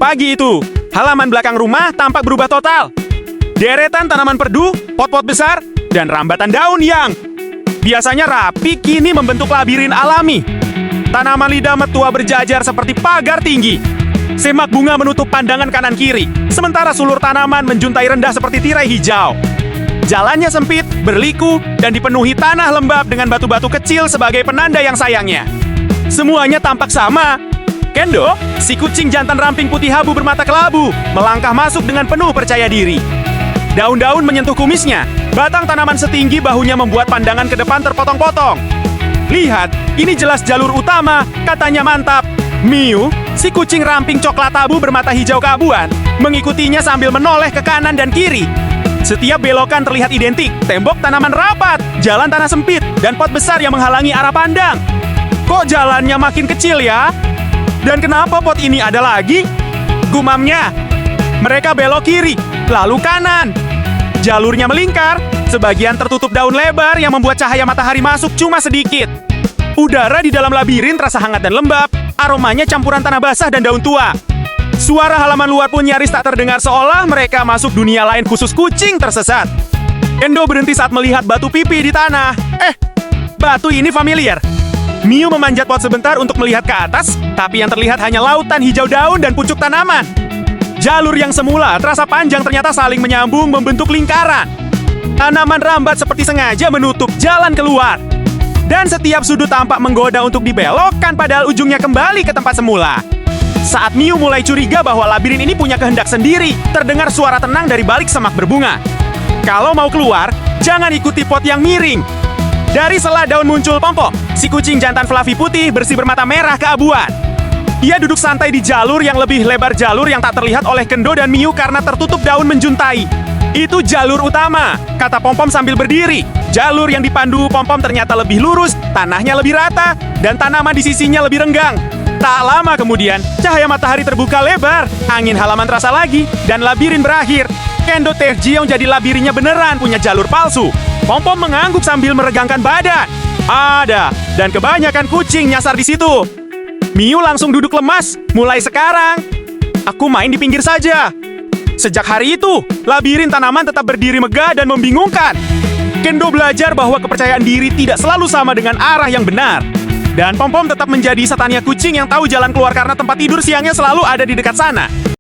Pagi itu, halaman belakang rumah tampak berubah total. Deretan tanaman perdu, pot-pot besar, dan rambatan daun yang biasanya rapi kini membentuk labirin alami. Tanaman lidah mertua berjajar seperti pagar tinggi. Semak bunga menutup pandangan kanan kiri, sementara sulur tanaman menjuntai rendah seperti tirai hijau. Jalannya sempit, berliku, dan dipenuhi tanah lembab dengan batu-batu kecil sebagai penanda yang sayangnya. Semuanya tampak sama. Kendo, si kucing jantan ramping putih abu bermata kelabu, melangkah masuk dengan penuh percaya diri. Daun-daun menyentuh kumisnya, batang tanaman setinggi bahunya membuat pandangan ke depan terpotong-potong. Lihat, ini jelas jalur utama, katanya mantap. Miu, si kucing ramping coklat abu bermata hijau keabuan, mengikutinya sambil menoleh ke kanan dan kiri. Setiap belokan terlihat identik, tembok tanaman rapat, jalan tanah sempit, dan pot besar yang menghalangi arah pandang. Kok jalannya makin kecil ya? Dan kenapa pot ini ada lagi? Gumamnya. Mereka belok kiri, lalu kanan. Jalurnya melingkar, sebagian tertutup daun lebar yang membuat cahaya matahari masuk cuma sedikit. Udara di dalam labirin terasa hangat dan lembab, aromanya campuran tanah basah dan daun tua. Suara halaman luar pun nyaris tak terdengar seolah mereka masuk dunia lain khusus kucing tersesat. Endo berhenti saat melihat batu pipi di tanah. Batu ini familiar. Miu memanjat pot sebentar untuk melihat ke atas, tapi yang terlihat hanya lautan hijau daun dan pucuk tanaman. Jalur yang semula terasa panjang ternyata saling menyambung membentuk lingkaran. Tanaman rambat seperti sengaja menutup jalan keluar. Dan setiap sudut tampak menggoda untuk dibelokkan padahal ujungnya kembali ke tempat semula. Saat Miu mulai curiga bahwa labirin ini punya kehendak sendiri, terdengar suara tenang dari balik semak berbunga. Kalau mau keluar, jangan ikuti pot yang miring. Dari sela daun muncul Pom-Pom, si kucing jantan fluffy putih bersih bermata merah keabuan. Ia duduk santai di jalur yang lebih lebar jalur yang tak terlihat oleh Kendo dan Miu karena tertutup daun menjuntai. Itu jalur utama, kata Pom-Pom sambil berdiri. Jalur yang dipandu Pom-Pom ternyata lebih lurus, tanahnya lebih rata, dan tanaman di sisinya lebih renggang. Tak lama kemudian, cahaya matahari terbuka lebar, angin halaman terasa lagi, dan labirin berakhir. Kendo Taejeong jadi labirinnya beneran punya jalur palsu. Pom-Pom mengangguk sambil meregangkan badan. Ada, dan kebanyakan kucing nyasar di situ. Miu langsung duduk lemas. Mulai sekarang, aku main di pinggir saja. Sejak hari itu, labirin tanaman tetap berdiri megah dan membingungkan. Kendo belajar bahwa kepercayaan diri tidak selalu sama dengan arah yang benar. Dan Pom-Pom tetap menjadi Satania kucing yang tahu jalan keluar karena tempat tidur siangnya selalu ada di dekat sana.